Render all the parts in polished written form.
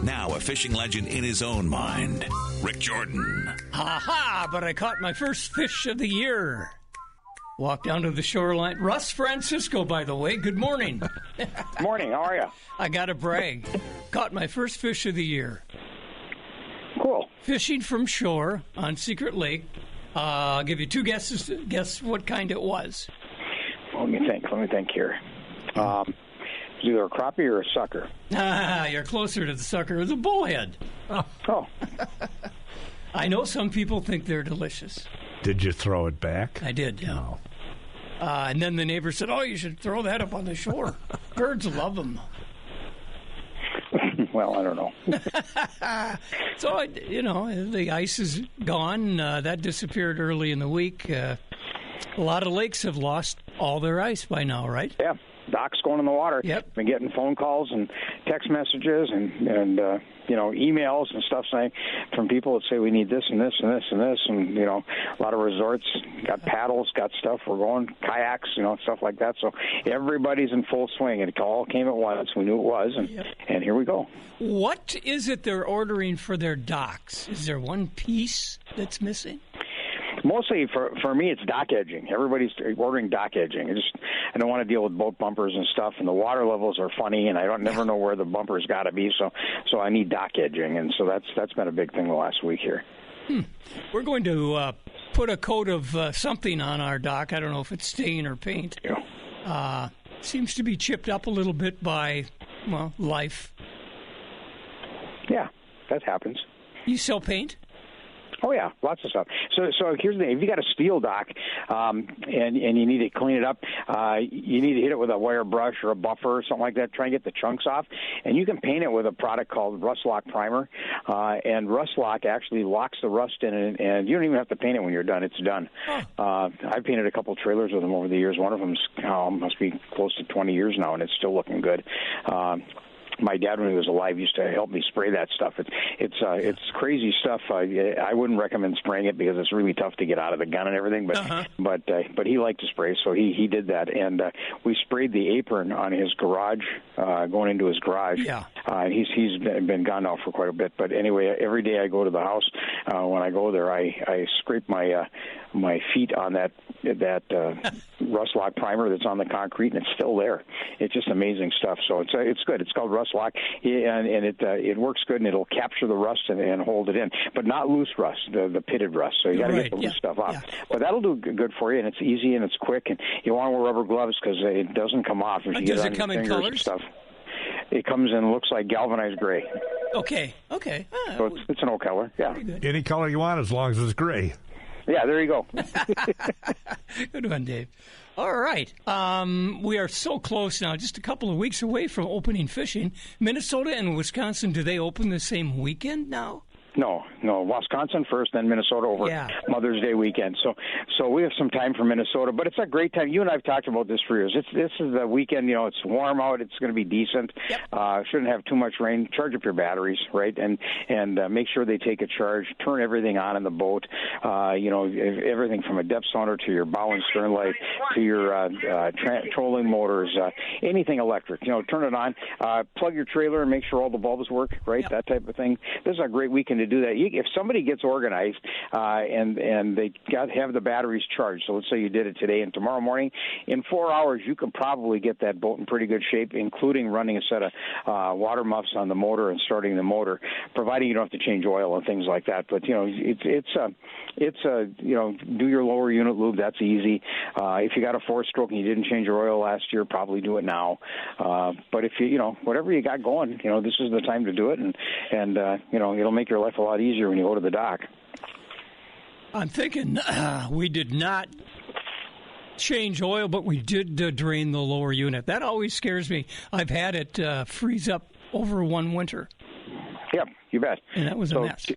Now a fishing legend in his own mind, Rick Jordan. Ha-ha, but I caught my first fish of the year. Walked down to the shoreline. Russ Francisco, by the way. Good morning. Morning. How are you? I got to brag. Caught my first fish of the year. Cool. Fishing from shore on Secret Lake. I'll give you two guesses. Guess what kind it was. Let me think here. It's either a crappie or a sucker. You're closer to the sucker. It was a bullhead. Oh. I know some people think they're delicious. Did you throw it back? I did, yeah. No. And then the neighbor said, "Oh, you should throw that up on the shore. Birds love them." Well, I don't know. So, the ice is gone. That disappeared early in the week. A lot of lakes have lost all their ice by now, right? Yeah. Doc's going in the water. Yep. Been getting phone calls and text messages and emails and stuff saying from people that say we need this and this and this and this and a lot of resorts got paddles, got stuff. We're going kayaks, stuff like that. So everybody's in full swing. It all came at once. We knew it was, and here we go. What is it they're ordering for their docks? Is there one piece that's missing? Mostly for me, it's dock edging. Everybody's ordering dock edging. I don't want to deal with boat bumpers and stuff, and the water levels are funny, and I never know where the bumper's got to be. So I need dock edging, and so that's been a big thing the last week here. We're going to put a coat of something on our dock. I don't know if it's stain or paint. Yeah. Seems to be chipped up a little bit by life. Yeah, that happens. You sell paint? Oh, yeah, lots of stuff. So here's the thing. If you got a steel dock and you need to clean it up, you need to hit it with a wire brush or a buffer or something like that, try and get the chunks off. And you can paint it with a product called Rust Lock Primer. And Rust Lock actually locks the rust in it, and you don't even have to paint it when you're done. It's done. I've painted a couple of trailers with them over the years. One of them's must be close to 20 years now, and it's still looking good. My dad, when he was alive, used to help me spray that stuff. It's crazy stuff. I wouldn't recommend spraying it because it's really tough to get out of the gun and everything. But he liked to spray, so he did that. And we sprayed the apron on his garage, going into his garage. Yeah. He's been gone now for quite a bit. But anyway, every day I go to the house. When I go there, I scrape my feet on that Rust Lock Primer that's on the concrete, and it's still there. It's just amazing stuff. So it's good. It's called Rust Lock, and it works good, and it'll capture the rust and hold it in, but not loose rust, the pitted rust. So you got to get the loose stuff off. Yeah. But that'll do good for you, and it's easy and it's quick, and you want to wear rubber gloves because it doesn't come off. If you does get it come in colors? Stuff. It comes in, looks like galvanized gray. Okay. So it's an old color. Yeah. Any color you want as long as it's gray. Yeah, there you go. Good one, Dave. All right. We are so close now, just a couple of weeks away from opening fishing. Minnesota and Wisconsin, do they open the same weekend now? No. Wisconsin first, then Minnesota over Mother's Day weekend. So we have some time for Minnesota, but it's a great time. You and I have talked about this for years. This is the weekend. It's warm out. It's going to be decent. Yep. Shouldn't have too much rain. Charge up your batteries, right? And make sure they take a charge. Turn everything on in the boat. Everything from a depth sounder to your bow and stern light to your trolling motors, anything electric. Turn it on. Plug your trailer and make sure all the bulbs work, right? Yep. That type of thing. This is a great weekend to do that. If somebody gets organized and they have the batteries charged, so let's say you did it today and tomorrow morning, in 4 hours you can probably get that boat in pretty good shape, including running a set of water muffs on the motor and starting the motor, providing you don't have to change oil and things like that. But do your lower unit lube. That's easy. If you got a 4-stroke and you didn't change your oil last year, probably do it now. But if whatever you got going, this is the time to do it, and it'll make your life a lot easier when you go to the dock. I'm thinking we did not change oil, but we did drain the lower unit. That always scares me. I've had it freeze up over one winter. Yep, you bet. And that was a mess.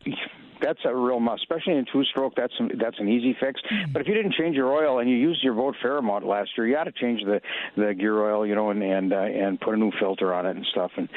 That's a real must, especially in 2-stroke. That's an easy fix. Mm-hmm. But if you didn't change your oil and you used your boat fair amount last year, you got to change the gear oil, and put a new filter on it and stuff. And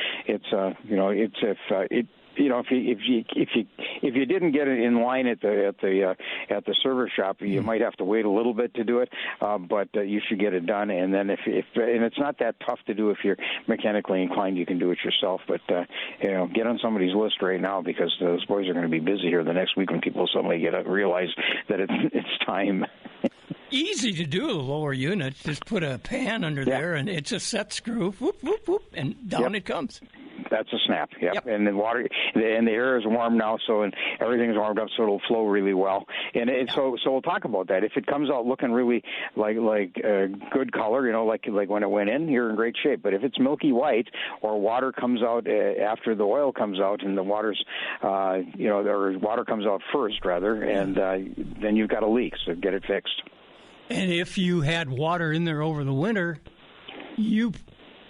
if you didn't get it in line at the service shop, you might have to wait a little bit to do it, but you should get it done. And then if and it's not that tough to do if you're mechanically inclined, you can do it yourself. But get on somebody's list right now, because those boys are going to be busy here the next week when people suddenly realize that it's time. Easy to do, the lower unit. Just put a pan under there, and it's a set screw. Whoop, whoop, whoop, and down it comes. That's a snap, yep. And the water, and the air is warm now, and everything's warmed up, so it'll flow really well. And so we'll talk about that. If it comes out looking really like good color, like when it went in, you're in great shape. But if it's milky white, or water comes out after the oil comes out, and the water's, or water comes out first rather, and then you've got a leak. So get it fixed. And if you had water in there over the winter, you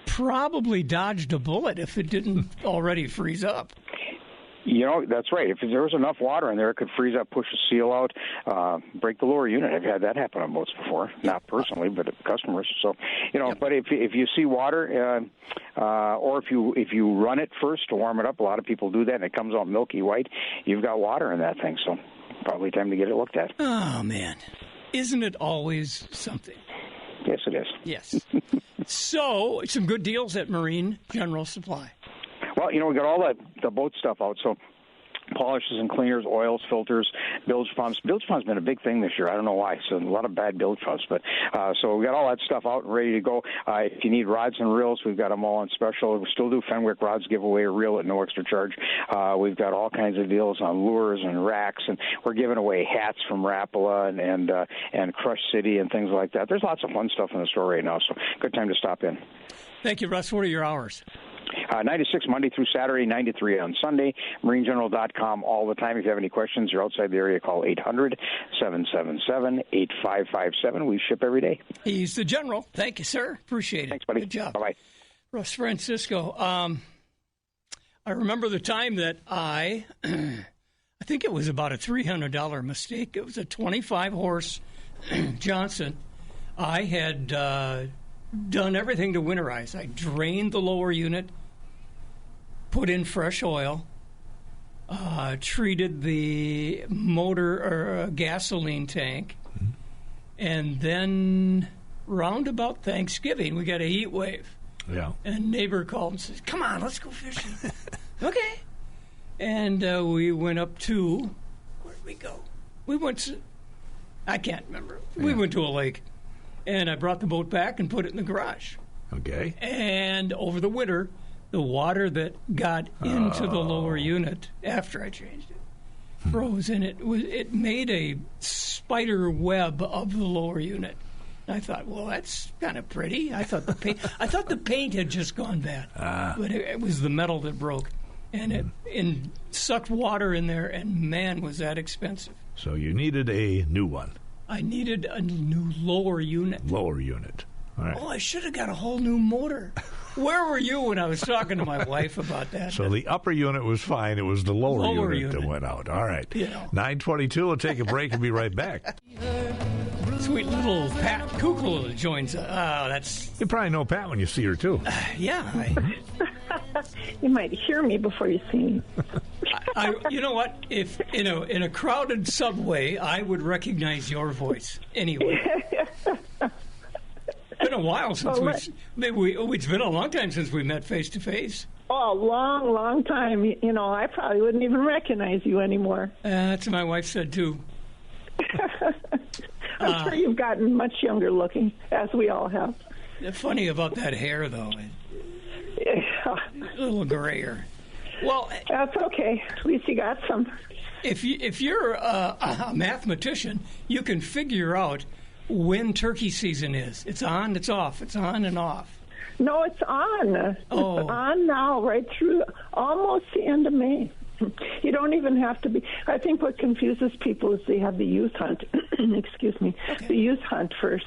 probably dodged a bullet if it didn't already freeze up. That's right. If there was enough water in there, it could freeze up, push the seal out, break the lower unit. I've had that happen on boats before, not personally, but customers. So, but if you see water, or if you run it first to warm it up, a lot of people do that, and it comes out milky white, you've got water in that thing. So probably time to get it looked at. Oh, man. Isn't it always something? Yes, it is. Yes. So, some good deals at Marine General Supply. Well, we got all the boat stuff out. So, polishes and cleaners, oils, filters, bilge pumps. Bilge pumps been a big thing this year. I don't know why. So a lot of bad bilge pumps. But so we got all that stuff out and ready to go. If you need rods and reels, we've got them all on special. We still do Fenwick rods, give away a reel at no extra charge. We've got all kinds of deals on lures and racks, and we're giving away hats from Rapala and Crush City and things like that. There's lots of fun stuff in the store right now. So good time to stop in. Thank you, Russ. What are your hours? 9 to 6 Monday through Saturday, 9 to 3 on Sunday. MarineGeneral.com all the time. If you have any questions, you're outside the area, call 800-777-8557. We ship every day. He's the General. Thank you, sir. Appreciate it. Thanks, buddy. Good job. Bye-bye. Russ Francisco. I remember the time that I think it was about a $300 mistake. It was a 25-horse Johnson. I had done everything to winterize. I drained the lower unit, put in fresh oil, treated the motor or gasoline tank, and then round about Thanksgiving, we got a heat wave. Yeah. And a neighbor called and says, "Come on, let's go fishing." Okay. And we went up to, where did we go? We went to, I can't remember. Yeah. We went to a lake. And I brought the boat back and put it in the garage. Okay. And over the winter, the water that got into the lower unit after I changed it froze, and it made a spider web of the lower unit. And I thought, well, that's kind of pretty. I thought the paint had just gone bad, but it was the metal that broke, and it sucked water in there. And man, was that expensive! So you needed a new one. I needed a new lower unit. Lower unit. All right. Oh, I should have got a whole new motor. Where were you when I was talking to my wife about that? So the upper unit was fine. It was the lower unit that went out. All right. 9:22. We'll take a break and be right back. Sweet little Pat Kukla joins us. That's. You probably know Pat when you see her, too. Yeah. You might hear me before you see me. You know what? If in a crowded subway, I would recognize your voice anyway. It's been a while since it's been a long time since we met face to face. Oh, a long, long time. I probably wouldn't even recognize you anymore. That's what my wife said too. I'm sure you've gotten much younger looking, as we all have. Funny about that hair, though. A little grayer. Well, that's okay. At least you got some. If you're a mathematician, you can figure out when turkey season is. It's on, it's off. It's on and off. No, it's on. Oh. It's on now, right through almost the end of May. You don't even have to be. I think what confuses people is they have the youth hunt. Excuse me. Okay. The youth hunt first.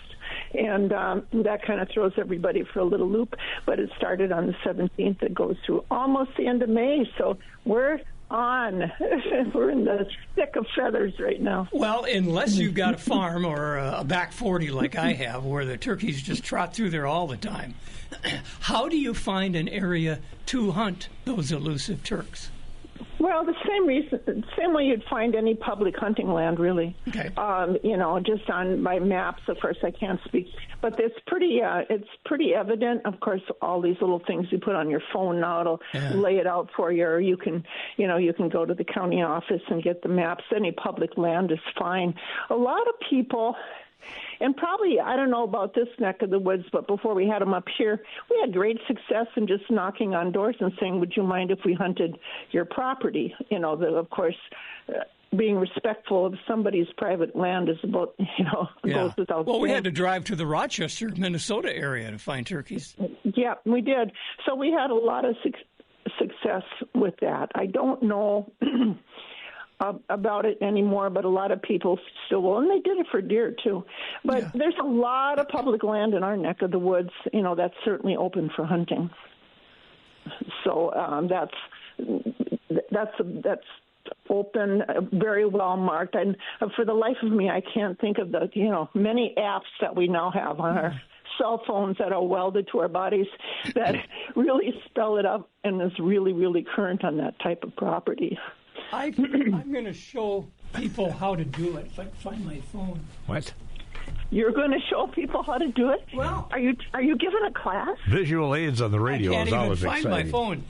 And that kind of throws everybody for a little loop. But it started on the 17th. It goes through almost the end of May. So we're on. We're in the thick of feathers right now. Well, unless you've got a farm or a back 40 like I have, where the turkeys just trot through there all the time, how do you find an area to hunt those elusive turks? Well, the same way you'd find any public hunting land, really. Okay. Just on my maps. Of course, I can't speak, but it's pretty evident. Of course, all these little things you put on your phone now, it'll lay it out for you. Or you can go to the county office and get the maps. Any public land is fine. A lot of people. And probably, I don't know about this neck of the woods, but before we had them up here, we had great success in just knocking on doors and saying, would you mind if we hunted your property? Of course, being respectful of somebody's private land is about, goes without saying. We had to drive to the Rochester, Minnesota area to find turkeys. Yeah, we did. So we had a lot of success with that. I don't know about it anymore, but a lot of people still will, and they did it for deer too. But there's a lot of public land in our neck of the woods, that's certainly open for hunting. So that's open, very well marked. And for the life of me, I can't think of the many apps that we now have on our cell phones that are welded to our bodies that really spell it out and is really, really current on that type of property. I'm going to show people how to do it if I can find my phone. What? You're going to show people how to do it? Well, are you giving a class? Visual aids on the radio is always exciting. I can't even find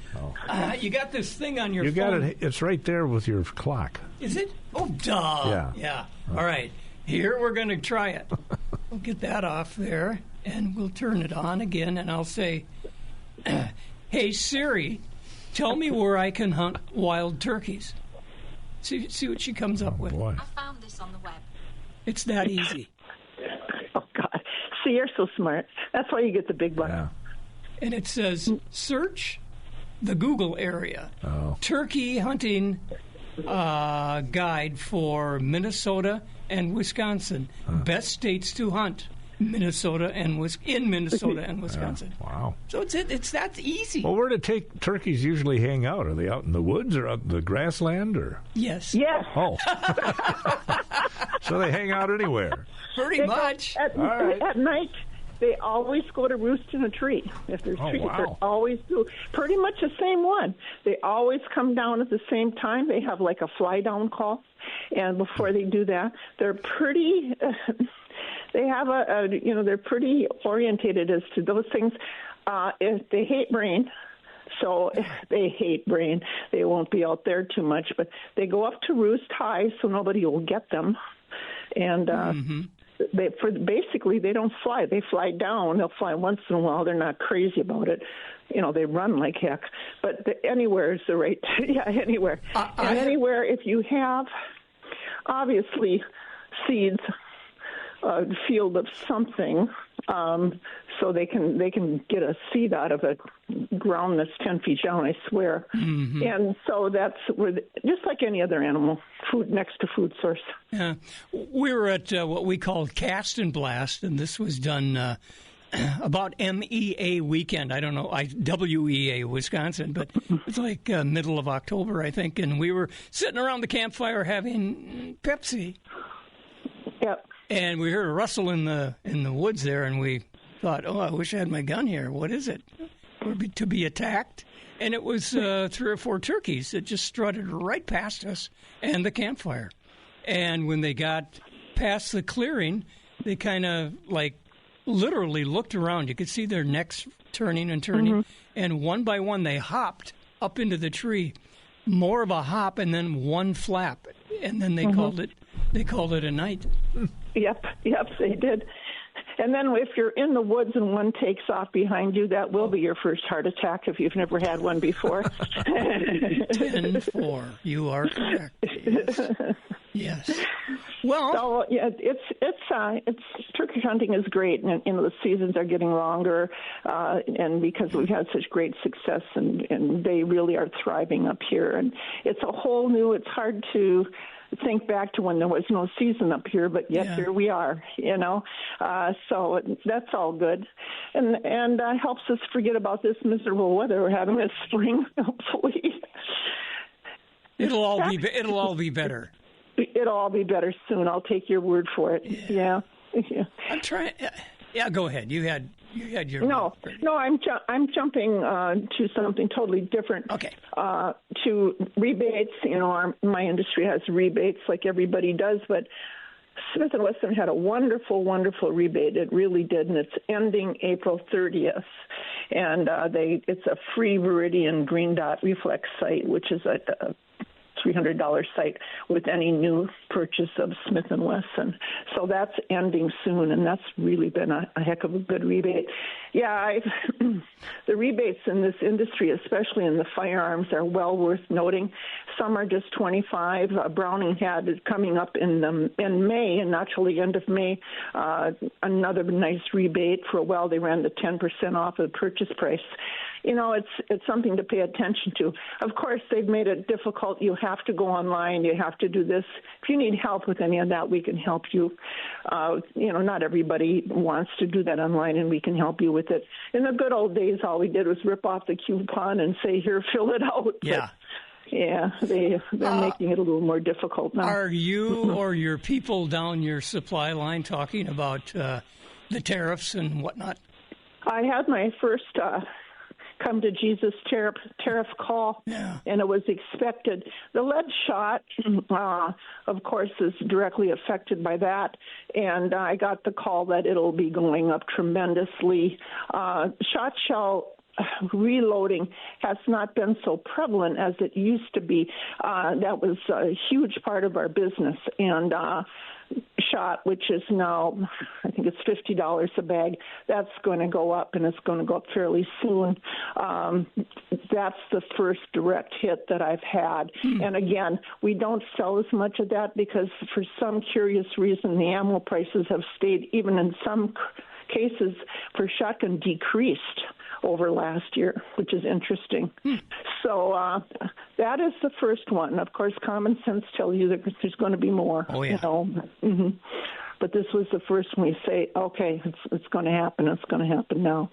my phone. You got this thing on your phone. You got it. It's right there with your clock. Is it? Oh, duh. Yeah. All right. Here, we're going to try it. We'll get that off there, and we'll turn it on again, and I'll say, hey, Siri, tell me where I can hunt wild turkeys. See what she comes up with. Boy. I found this on the web. It's that easy. Oh, God. See, you're so smart. That's why you get the big bucks. Yeah. And it says, search the Google area. Oh. Turkey hunting guide for Minnesota and Wisconsin. Best states to hunt. Minnesota and Wisconsin. Wow. So it's that easy. Well, where do turkeys usually hang out? Are they out in the woods or out in the grassland? Or Yes. Oh. So they hang out anywhere. Pretty much. At night, they always go to roost in a tree. If there's trees, wow. they always do. Pretty much the same one. They always come down at the same time. They have like a fly down call. And before they do that, they're pretty... They have they're pretty orientated as to those things. If they hate rain, so if they hate rain, they won't be out there too much. But they go up to roost high, so nobody will get them. And basically they don't fly. They fly down. They'll fly once in a while. They're not crazy about it. They run like heck. But anywhere is the right. Anywhere. And anywhere if you have, obviously, seeds. A field of something, so they can get a seed out of a ground that's 10 feet down, I swear. Mm-hmm. And so that's just like any other animal, food next to food source. Yeah, we were at what we called Cast and Blast, and this was done about MEA weekend. I don't know, WEA Wisconsin, but it's like middle of October, I think, and we were sitting around the campfire having Pepsi. Yep. And we heard a rustle in the woods there, and we thought, "Oh, I wish I had my gun here. What is it? We're to be attacked?" And it was 3 or 4 turkeys that just strutted right past us and the campfire. And when they got past the clearing, they kind of literally looked around. You could see their necks turning and turning, and one by one they hopped up into the tree. More of a hop, and then one flap, and then they called it. They called it a night. Yep, they did. And then if you're in the woods and one takes off behind you, that will be your first heart attack if you've never had one before. 10-4. You are correct. Yes. Well, so yeah, it's turkey hunting is great, and the seasons are getting longer, and because we've had such great success, and they really are thriving up here, and it's a whole new. It's hard to think back to when there was no season up here, but yet here we are, so that's all good, and helps us forget about this miserable weather we're having this spring. Hopefully, it'll all be better. It'll all be better soon. I'll take your word for it. Yeah. I'm trying. Yeah, go ahead. You You had your no. I'm jumping to something totally different. Okay. To rebates. My industry has rebates like everybody does, but Smith & Wesson had a wonderful, wonderful rebate. It really did, and it's ending April 30th. And it's a free Veridian Green Dot Reflex site, which is a $300 site with any new purchase of Smith & Wesson. So that's ending soon, and that's really been a heck of a good rebate. Yeah, the rebates in this industry, especially in the firearms, are well worth noting. Some are just $25. Browning had it coming up in May, and not till the end of May, another nice rebate. For a while, they ran the 10% off of the purchase price. It's something to pay attention to. Of course, they've made it difficult. You have to go online. You have to do this. If you need help with any of that, we can help you. Not everybody wants to do that online, and we can help you with it. In the good old days, all we did was rip off the coupon and say, here, fill it out. Yeah. But, they're making it a little more difficult now. Are you or your people down your supply line talking about the tariffs and whatnot? I had my first come to Jesus tariff call, and it was expected. The lead shot, of course, is directly affected by that, and I got the call that it'll be going up tremendously. Shot shell reloading has not been so prevalent as it used to be. That was a huge part of our business, and shot, which is now, I think it's $50 a bag, that's going to go up, and it's going to go up fairly soon. That's the first direct hit that I've had. And again, we don't sell as much of that because for some curious reason, the ammo prices have stayed, even in some cases for shotgun, decreased over last year, which is interesting. So that is the first one. Of course, common sense tells you that there's going to be more. Oh, yeah. But this was the first one we say, okay, it's going to happen. It's going to happen now.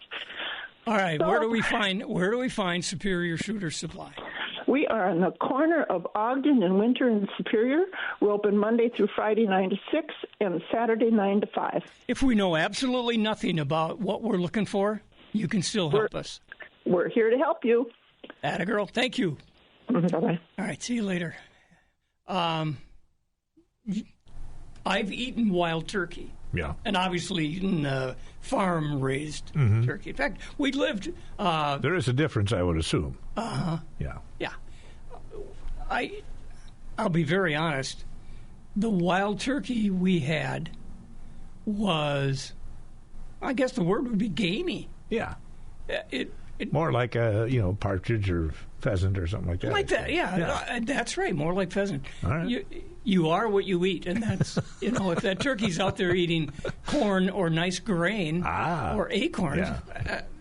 All right. So, where do we find Superior Shooter Supply? We are on the corner of Ogden and Winter and Superior. We're open Monday through Friday 9 to 6 and Saturday 9 to 5. If we know absolutely nothing about what we're looking for, you can still help us. We're here to help you. Atta girl. Thank you. Bye-bye. All right. See you later. I've eaten wild turkey. Yeah. And obviously eaten farm-raised turkey. In fact, we lived... there is a difference, I would assume. Uh-huh. Yeah. Yeah. I'll be very honest. The wild turkey we had was, I guess the word would be gamey. Yeah. It more like a partridge or pheasant or something like that. Like that, yeah. That's right. More like pheasant. All right. You are what you eat, and that's if that turkey's out there eating corn or nice grain or acorns,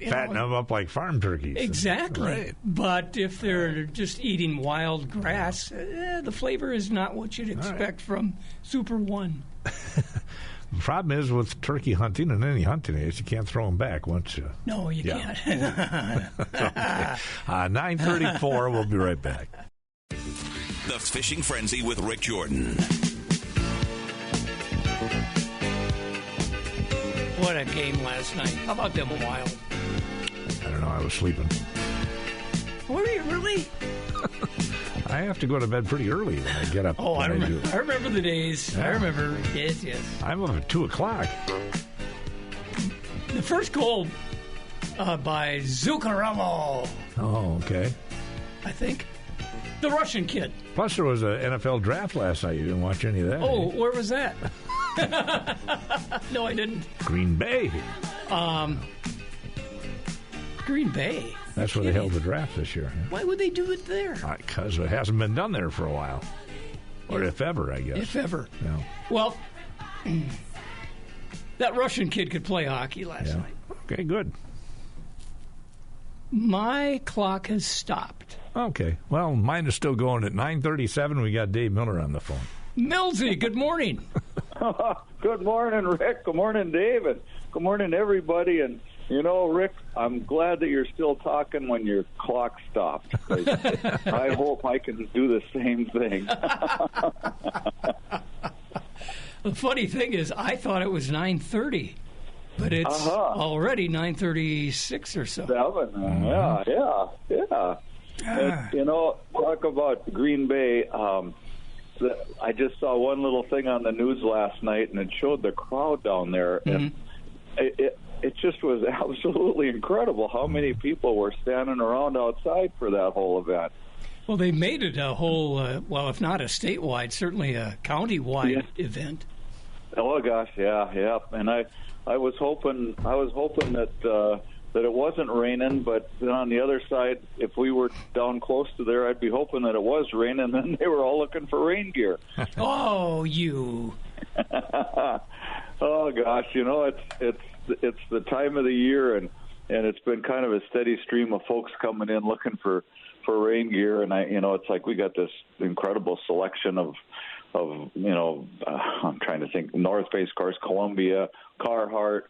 fatten them up like farm turkeys. Exactly. Right. But if they're just eating wild grass, the flavor is not what you'd expect from Super One. The problem is with turkey hunting and any hunting age, you can't throw them back once you... No, you can't. 9:34, we'll be right back. The Fishing Frenzy with Rick Jordan. What a game last night. How about them wild? I don't know, I was sleeping. Were you really? I have to go to bed pretty early when I get up. Oh, I remember the days. Yeah. I remember. Yes. I'm up at 2 o'clock. The first goal by Zuccarello. Oh, okay. I think. The Russian kid. Plus, there was an NFL draft last night. You didn't watch any of that. Oh, where was that? No, I didn't. Green Bay. Green Bay. That's where they held the draft this year. Why would they do it there? Because it hasn't been done there for a while. Or if ever, I guess. If ever. Yeah. Well, that Russian kid could play hockey last night. Okay, good. My clock has stopped. Okay. Well, mine is still going at 9:37. We got Dave Miller on the phone. Millsy, good morning. Good morning, Rick. Good morning, David. Good morning, everybody. And, Rick, I'm glad that you're still talking when your clock stopped. I hope I can do the same thing. The funny thing is, I thought it was 9:30. But it's already 9:36 or so. 7. Yeah. And, talk about Green Bay. I just saw one little thing on the news last night, and it showed the crowd down there. And it just was absolutely incredible how many people were standing around outside for that whole event. Well, they made it a whole, if not a statewide, certainly a county-wide event. Oh gosh, yeah. And I was hoping that it wasn't raining, but then on the other side, if we were down close to there, I'd be hoping that it was raining. Then they were all looking for rain gear. Oh, you. Oh gosh, it's the time of the year, and it's been kind of a steady stream of folks coming in looking for rain gear, and it's like we got this incredible selection of I'm trying to think, North Face, cars, Columbia, Carhartt.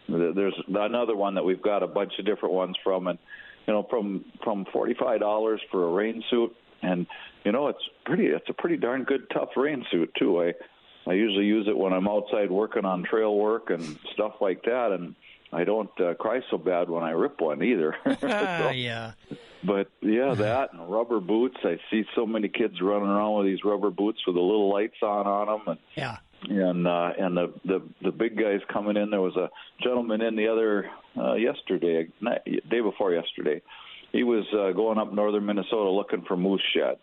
There's another one that we've got a bunch of different ones from, and from $45 for a rain suit, and it's a pretty darn good tough rain suit too. I usually use it when I'm outside working on trail work and stuff like that, and I don't cry so bad when I rip one either. Yeah. But that and rubber boots. I see so many kids running around with these rubber boots with the little lights on them, and the big guys coming in. There was a gentleman in the other day before yesterday. He was going up northern Minnesota looking for moose shed,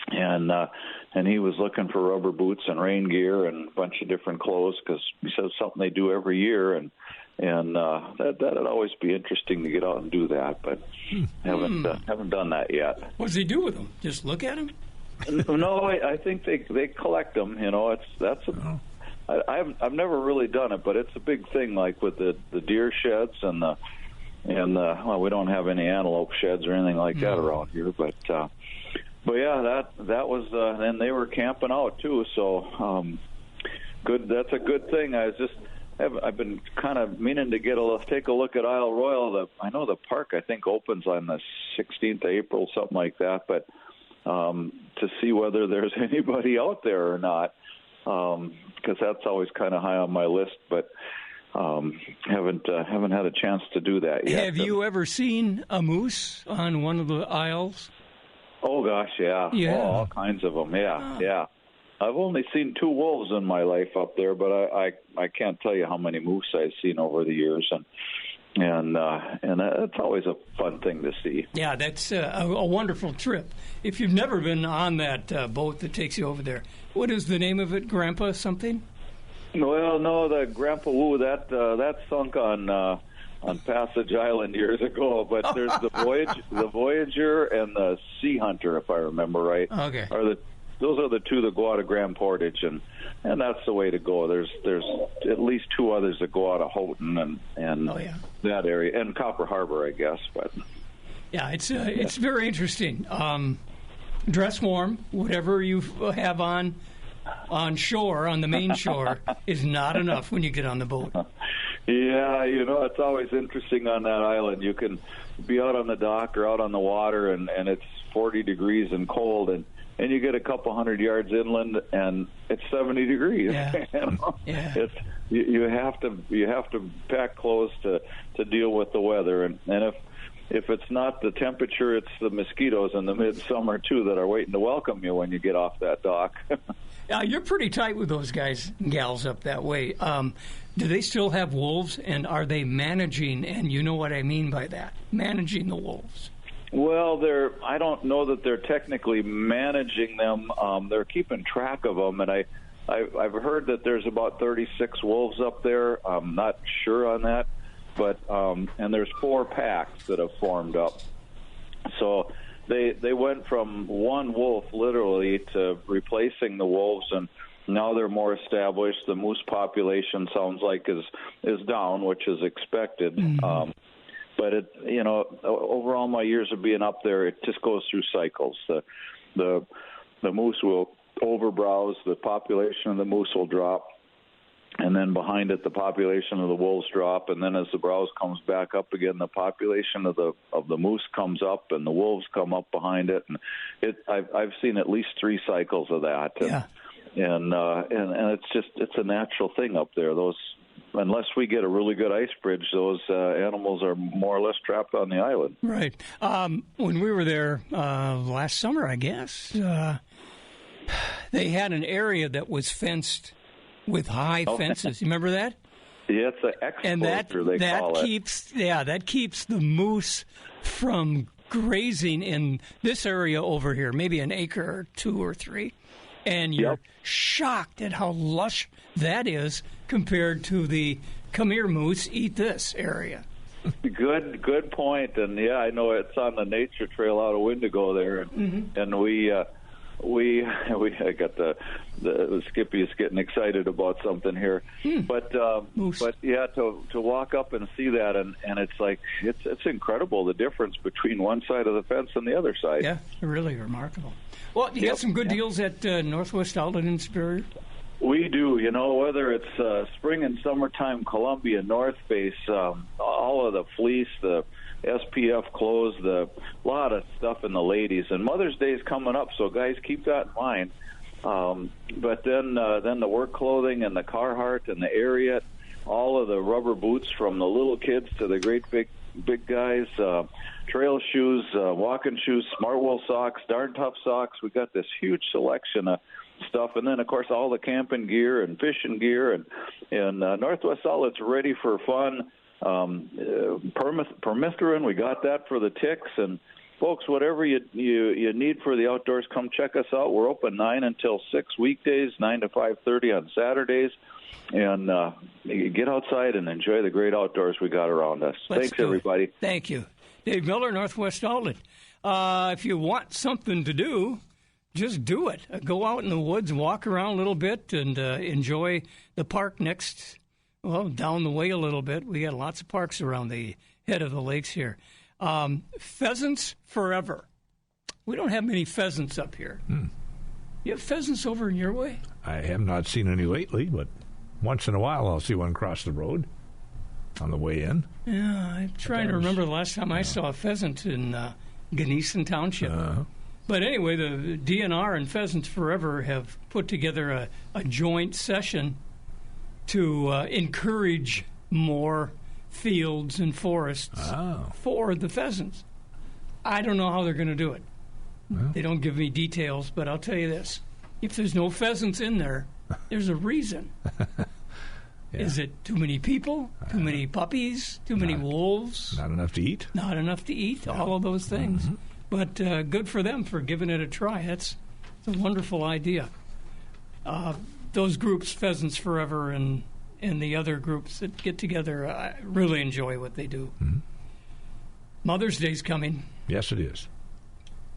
and he was looking for rubber boots and rain gear and a bunch of different clothes, because he says something they do every year, and that'd always be interesting to get out and do that, but haven't done that yet. What does he do with them? Just look at them? No, I think they collect them. I've never really done it, but it's a big thing, like with the deer sheds and we don't have any antelope sheds or anything like that around here, but yeah, that was and they were camping out too, so good. That's a good thing. I've been kind of meaning to take a look at Isle Royal. I know the park, I think, opens on the 16th of April, something like that, but to see whether there's anybody out there or not, because that's always kind of high on my list, but haven't had a chance to do that yet. Have you ever seen a moose on one of the isles? Oh gosh, yeah. Oh, all kinds of them. Yeah. I've only seen 2 wolves in my life up there, but I can't tell you how many moose I've seen over the years, and that's always a fun thing to see. Yeah, that's a wonderful trip. If you've never been on that boat that takes you over there, what is the name of it, Grandpa something? Well, no, the Grandpa Woo, that sunk on Passage Island years ago, but there's the Voyager and the Sea Hunter, if I remember right. Okay. Those are the 2 that go out of Grand Portage, and that's the way to go. There's at least 2 others that go out of Houghton and that area, and Copper Harbor, I guess. But yeah, it's very interesting. Dress warm. Whatever you have on shore, on the main shore, is not enough when you get on the boat. Yeah, it's always interesting on that island. You can be out on the dock or out on the water, and it's 40 degrees and cold, and you get a couple hundred yards inland, and it's 70 degrees. Yeah. It's you have to pack clothes to deal with the weather, and if it's not the temperature, it's the mosquitoes in the midsummer too that are waiting to welcome you when you get off that dock. You're pretty tight with those guys and gals up that way. Do they still have wolves, and are they managing? And you know what I mean by that, managing the wolves. Well, I don't know that they're technically managing them. They're keeping track of them, and I've heard that there's about 36 wolves up there. I'm not sure on that, but and there's 4 packs that have formed up. So they went from one wolf literally to replacing the wolves, and now they're more established. The moose population sounds like is down, which is expected. Mm-hmm. But over all my years of being up there, it just goes through cycles. The moose will overbrowse, the population of the moose will drop, and then behind it, the population of the wolves drop, and then as the browse comes back up again, the population of the moose comes up, and the wolves come up behind it. And I've seen at least 3 cycles of that. Yeah. and it's a natural thing up there. Unless we get a really good ice bridge, those animals are more or less trapped on the island. Right. When we were there last summer, I guess, they had an area that was fenced with high fences. You remember that? Yeah, it's an exclosure, that keeps the moose from grazing in this area over here, maybe an acre or 2 or 3. And you're shocked at how lush that is compared to the come here moose, eat this area. Good point. And yeah, I know it's on the nature trail out of Wendigo there, and we I got the Skippy is getting excited about something here, but yeah, to walk up and see that, and it's like it's incredible the difference between one side of the fence and the other side. Yeah, really remarkable. Well, you got some good deals at Northwest Outlet in Superior? We do. Whether it's spring and summertime, Columbia, North Face, all of the fleece, the SPF clothes, a lot of stuff in the ladies. And Mother's Day is coming up, so guys, keep that in mind. But then the work clothing and the Carhartt and the Ariat, all of the rubber boots from the little kids to the great big guys, trail shoes, walking shoes, Smartwool socks, Darn Tough socks. We got this huge selection of stuff, and then of course all the camping gear and fishing gear, and Northwest Outlet's ready for fun. Permethrin, we got that for the ticks, and folks, whatever you need for the outdoors, come check us out. We're open 9 until 6 weekdays, 9 to 5:30 on Saturdays, and you get outside and enjoy the great outdoors we got around us. Thanks, everybody. Thank you. Dave Miller, Northwest Outlet. If you want something to do, just do it. Go out in the woods, walk around a little bit, and enjoy the park down the way a little bit. We got lots of parks around the head of the lakes here. Pheasants forever. We don't have many pheasants up here. You have pheasants over in your way? I have not seen any lately, but once in a while I'll see one cross the road on the way in. Yeah, I'm trying to remember the last time I saw a pheasant in Gunnison Township. But anyway, the DNR and Pheasants Forever have put together a joint session to encourage more fields and forests for the pheasants. I don't know how they're going to do it. Well, they don't give me details, but I'll tell you this. If there's no pheasants in there, there's a reason. Yeah. Is it too many people, too many puppies, too many wolves? Not enough to eat? Not enough to eat, all of those things. But good for them for giving it a try. It's a wonderful idea. Those groups, Pheasants Forever and the other groups that get together, I really enjoy what they do. Mother's Day's coming. Yes, it is.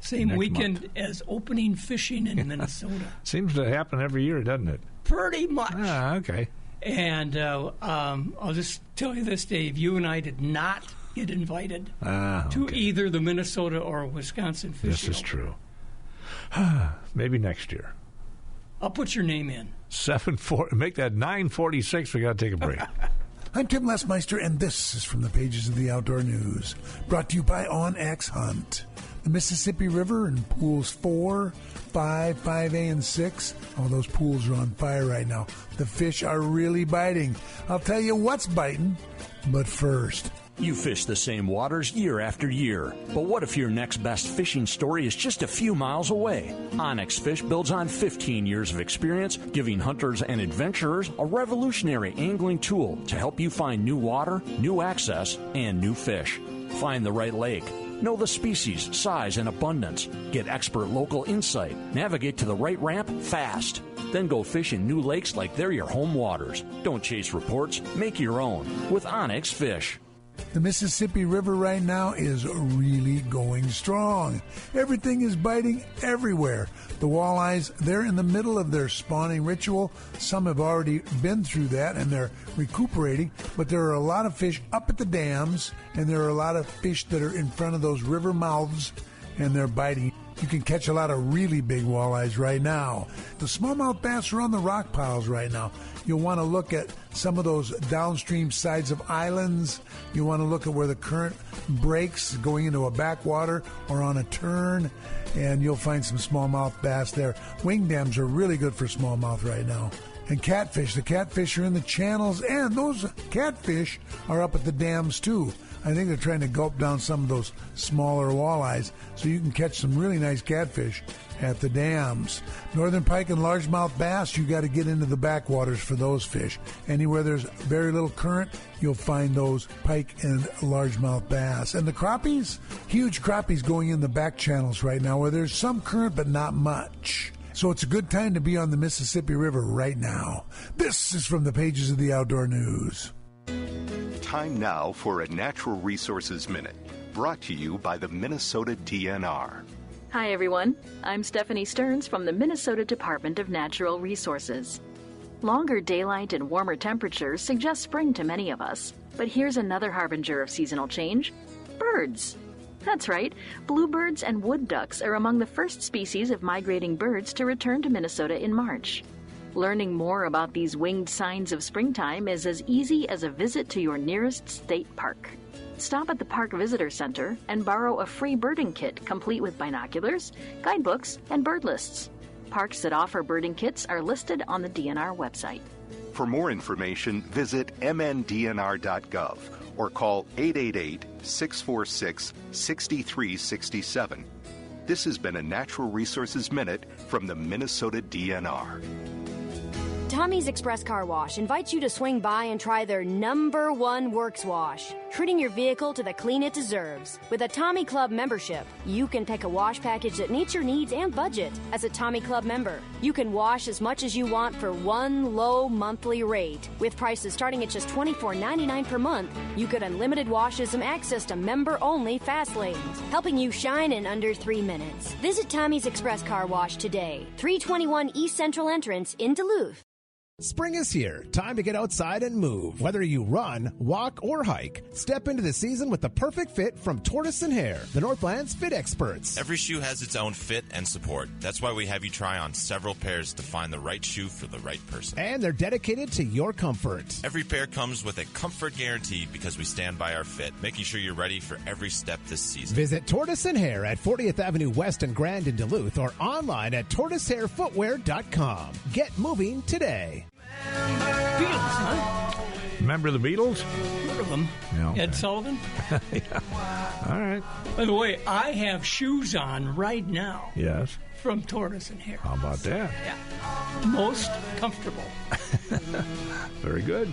Same next weekend month as opening fishing in Minnesota. Seems to happen every year, doesn't it? Pretty much. Okay. And I'll just tell you this, Dave. You and I did not get invited to either the Minnesota or Wisconsin fishing. This is true. Maybe next year. I'll put your name in. 7:40. Make that 9:46. We got to take a break. I'm Tim Lesmeister, and this is from the pages of the Outdoor News. Brought to you by OnX Hunt. The Mississippi River and pools 4, 5, 5A, and 6. All those pools are on fire right now. The fish are really biting. I'll tell you what's biting, but first. You fish the same waters year after year. But what if your next best fishing story is just a few miles away? Onyx Fish builds on 15 years of experience, giving hunters and adventurers a revolutionary angling tool to help you find new water, new access, and new fish. Find the right lake. Know the species, size, and abundance. Get expert local insight. Navigate to the right ramp fast. Then go fish in new lakes like they're your home waters. Don't chase reports. Make your own with Onyx Fish. The Mississippi River right now is really going strong. Everything is biting everywhere. The walleyes, they're in the middle of their spawning ritual. Some have already been through that and they're recuperating, but there are a lot of fish up at the dams, and there are a lot of fish that are in front of those river mouths, and they're biting. you can catch a lot of really big walleyes right now. The smallmouth bass are on the rock piles right now. You'll want to look at some of those downstream sides of islands. You want to look at where the current breaks going into a backwater or on a turn, and you'll find some smallmouth bass there. Wing dams are really good for smallmouth right now. And catfish. The catfish are in the channels, and those catfish are up at the dams too. I think they're trying to gulp down some of those smaller walleyes, so you can catch some really nice catfish at the dams. Northern pike and largemouth bass, you got to get into the backwaters for those fish. Anywhere there's very little current, you'll find those pike and largemouth bass. And the crappies, huge crappies going in the back channels right now where there's some current but not much. So it's a good time to be on the Mississippi River right now. This is from the pages of the Outdoor News. Time now for a Natural Resources Minute, brought to you by the Minnesota DNR. Hi, everyone. I'm Stephanie Stearns from the Minnesota Department of Natural Resources. Longer daylight and warmer temperatures suggest spring to many of us. But here's another harbinger of seasonal change: birds. That's right. Bluebirds and wood ducks are among the first species of migrating birds to return to Minnesota in March. Learning more about these winged signs of springtime is as easy as a visit to your nearest state park. Stop at the Park Visitor Center and borrow a free birding kit complete with binoculars, guidebooks, and bird lists. Parks that offer birding kits are listed on the DNR website. For more information, visit mndnr.gov or call 888-646-6367. This has been a Natural Resources Minute from the Minnesota DNR. Tommy's Express Car Wash invites you to swing by and try their #1 Works Wash, treating your vehicle to the clean it deserves. With a Tommy Club membership, you can pick a wash package that meets your needs and budget. As a Tommy Club member, you can wash as much as you want for one low monthly rate. With prices starting at just $24.99 per month, you get unlimited washes and access to member-only fast lanes, helping you shine in under 3 minutes. Visit Tommy's Express Car Wash today, 321 East Central Entrance in Duluth. Spring is here. Time to get outside and move. Whether you run, walk, or hike, step into the season with the perfect fit from Tortoise & Hare, the Northland's fit experts. Every shoe has its own fit and support. That's why we have you try on several pairs to find the right shoe for the right person. And they're dedicated to your comfort. Every pair comes with a comfort guarantee because we stand by our fit, making sure you're ready for every step this season. Visit Tortoise & Hare at 40th Avenue West and Grand in Duluth or online at tortoiseharefootwear.com. Get moving today. Beatles, huh? Remember the Beatles? Remember them. Yeah, okay. Ed Sullivan? Yeah. All right. By the way, I have shoes on right now. Yes. From Tortoise & Hare. How about that? Yeah. Most comfortable. Very good.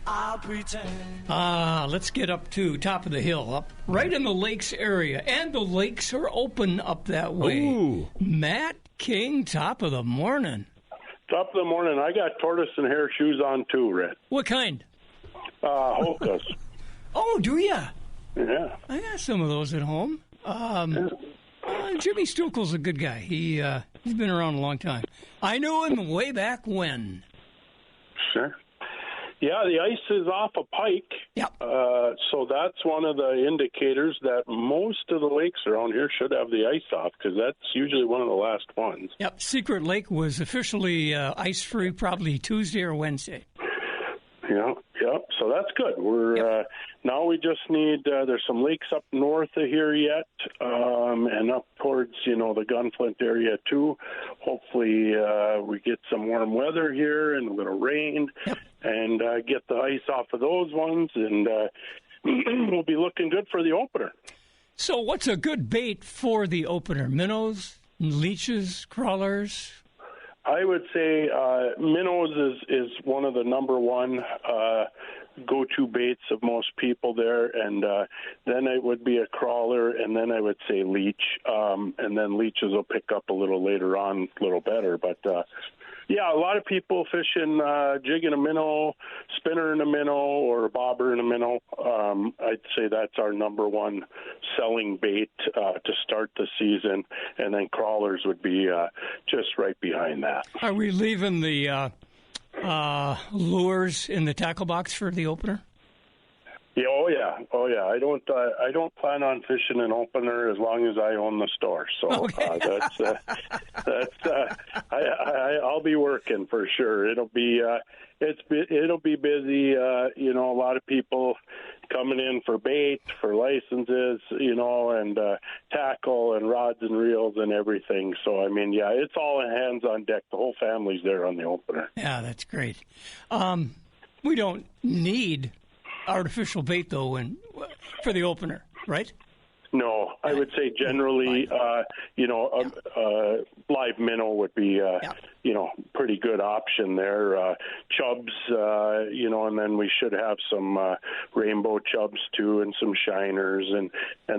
I'll pretend. Let's get up to top of the hill, up right in the lakes area. And the lakes are open up that way. Ooh. Matt King, top of the morning. Top of the morning. I got Tortoise & Hare shoes on too, Red. What kind? Hoka's. Oh, do ya? Yeah. I got some of those at home. Jimmy Stukel's a good guy. He's been around a long time. I knew him way back when. Sure. Yeah, the ice is off a pike. Yep. So that's one of the indicators that most of the lakes around here should have the ice off, because that's usually one of the last ones. Yep. Secret Lake was officially ice-free probably Tuesday or Wednesday. Yeah. So that's good. We're now we just need. There's some lakes up north of here yet, and up towards the Gunflint area too. Hopefully, we get some warm weather here and a little rain, and get the ice off of those ones, and we'll be looking good for the opener. So, what's a good bait for the opener? Minnows, leeches, crawlers? I would say minnows is one of the number one go-to baits of most people there, and then it would be a crawler, and then I would say leech, and then leeches will pick up a little later on, a little better. But yeah, a lot of people fishing, jigging a minnow, spinner in a minnow, or a bobber in a minnow. I'd say that's our number one selling bait to start the season, and then crawlers would be just right behind that. Are we leaving the lures in the tackle box for the opener? Yeah, oh yeah. I don't plan on fishing an opener as long as I own the store. So I'll be working for sure. It'll be busy. A lot of people coming in for bait, for licenses, and tackle and rods and reels and everything. So it's all hands on deck. The whole family's there on the opener. Yeah, that's great. We don't need artificial bait, though, for the opener, right? No, I would say generally, live minnow would be, pretty good option there. Chubs, and then we should have some rainbow chubs too, and some shiners, and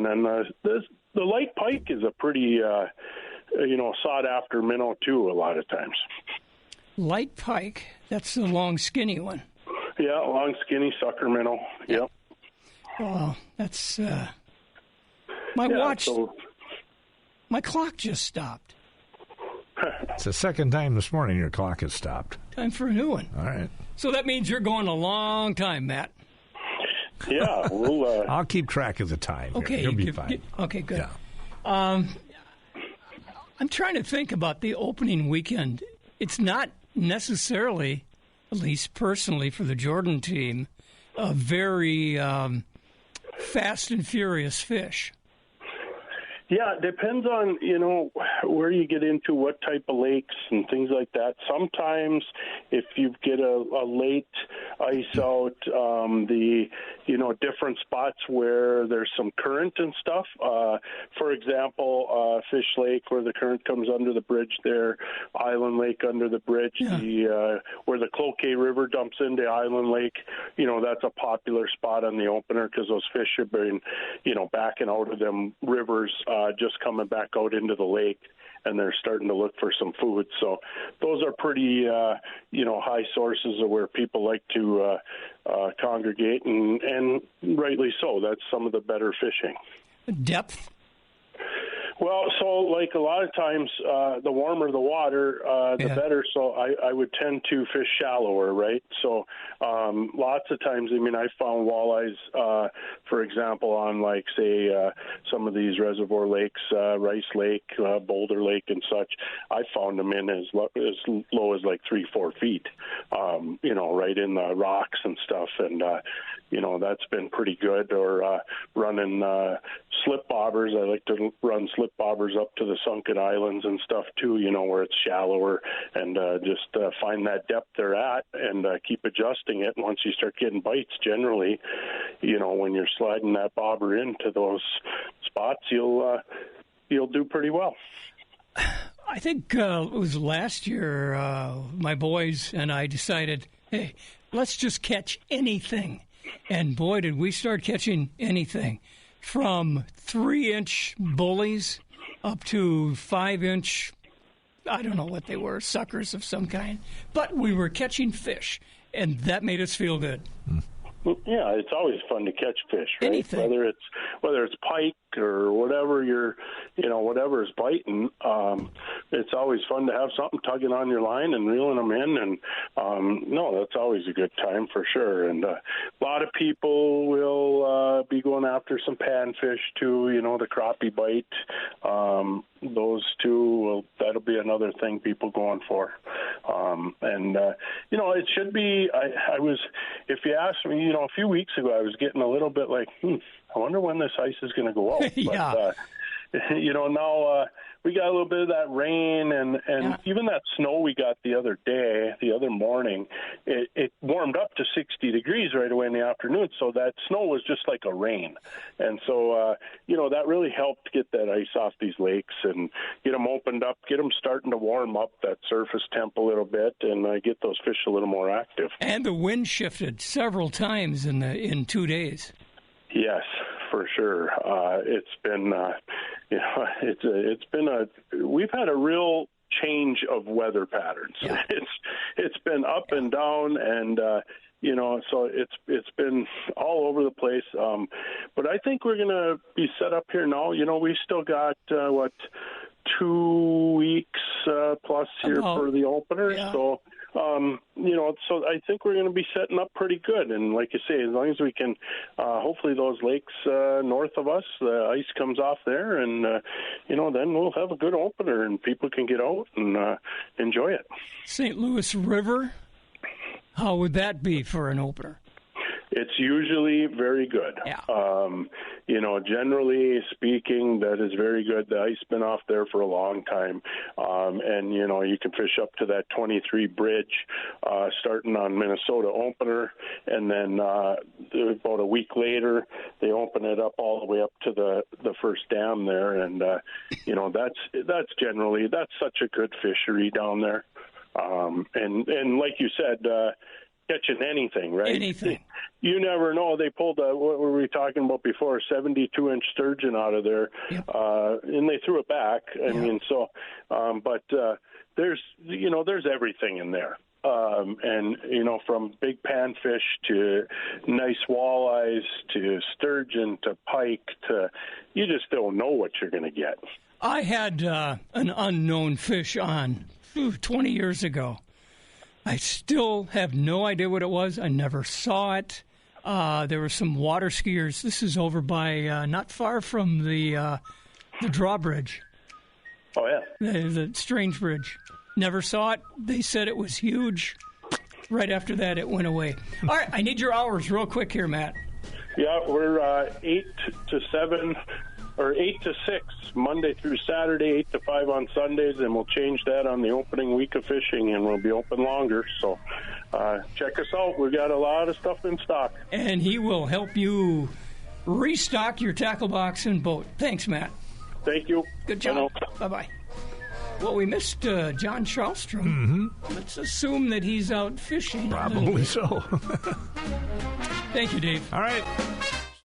then the light pike is a pretty, sought after minnow too. A lot of times. Light pike, that's the long, skinny one. Yeah, long, skinny sucker minnow. Yep. Oh, that's my clock just stopped. It's the second time this morning your clock has stopped. Time for a new one. All right. So that means you're going a long time, Matt. Yeah, I'll keep track of the time. Okay, you'll be fine. Okay, good. Yeah. I'm trying to think about the opening weekend. It's not necessarily, at least personally for the Jordan team, a very fast and furious fish. Yeah, it depends on, where you get into, what type of lakes and things like that. Sometimes if you get a late ice out, different spots where there's some current and stuff. For example, Fish Lake, where the current comes under the bridge there, Island Lake under the bridge, where the Cloquet River dumps into Island Lake, that's a popular spot on the opener because those fish have been, backing out of them rivers, just coming back out into the lake, and they're starting to look for some food. So those are pretty, high sources of where people like to congregate, and rightly so. That's some of the better fishing. Depth? Well, so like a lot of times, the warmer the water, the better. So I would tend to fish shallower, right? So lots of times, I found walleyes, for example, on like, say, some of these reservoir lakes, Rice Lake, Boulder Lake and such. I found them in as low as like 3-4 feet, right in the rocks and stuff. And, that's been pretty good. Or running slip bobbers. I like to run slip bobbers up to the sunken islands and stuff too, where it's shallower, and just find that depth they're at and keep adjusting it. And once you start getting bites, generally, when you're sliding that bobber into those spots, you'll do pretty well. I think it was last year, my boys and I decided, hey, let's just catch anything. And boy, did we start catching anything. From 3-inch bullies up to 5-inch, I don't know what they were, suckers of some kind. But we were catching fish, and that made us feel good. Yeah, it's always fun to catch fish, right? Anything. Whether it's pike or whatever whatever is biting. It's always fun to have something tugging on your line and reeling them in, and that's always a good time for sure. And a lot of people will be going after some panfish too. The crappie bite. Those two that'll be another thing people going for. It should be. I was, if you ask me, a few weeks ago, I was getting a little bit like, I wonder when this ice is going to go out. Yeah. But, now we got a little bit of that rain and even that snow we got the other morning, it warmed up to 60 degrees right away in the afternoon. So that snow was just like a rain. And so, that really helped get that ice off these lakes and get them opened up, get them starting to warm up that surface temp a little bit, and get those fish a little more active. And the wind shifted several times in 2 days. Yes, for sure. It's been, we've had a real change of weather patterns. Yeah. It's been up and down, and so it's been all over the place. But I think we're going to be set up here now. We still got 2 weeks plus here for the opener. Yeah. So So I think we're going to be setting up pretty good. And like you say, as long as we can, hopefully those lakes north of us, the ice comes off there, and then we'll have a good opener, and people can get out and enjoy it. St. Louis River, how would that be for an opener? It's usually very good. Yeah. Generally speaking, that is very good. The ice been off there for a long time. And you can fish up to that 23 bridge starting on Minnesota opener. And then about a week later, they open it up all the way up to the first dam there. And, that's such a good fishery down there. And like you said, catching anything, right? Anything. You never know. They pulled what were we talking about before? 72-inch sturgeon out of there, yep. And they threw it back. But there's everything in there. From big panfish to nice walleyes to sturgeon to pike to, you just don't know what you're going to get. I had an unknown fish on 20 years ago. I still have no idea what it was. I never saw it. There were some water skiers. This is over by not far from the drawbridge. Oh, yeah. The Strange Bridge. Never saw it. They said it was huge. Right after that, it went away. All right, I need your hours real quick here, Matt. Yeah, we're 8 to 7 or 8 to 6 Monday through Saturday, 8 to 5 on Sundays, and we'll change that on the opening week of fishing, and we'll be open longer. So check us out. We've got a lot of stuff in stock. And he will help you restock your tackle box and boat. Thanks, Matt. Thank you. Good job. Bye-bye. Well, we missed John Charlstrom. Mm-hmm. Let's assume that he's out fishing. Probably so. Thank you, Dave. All right.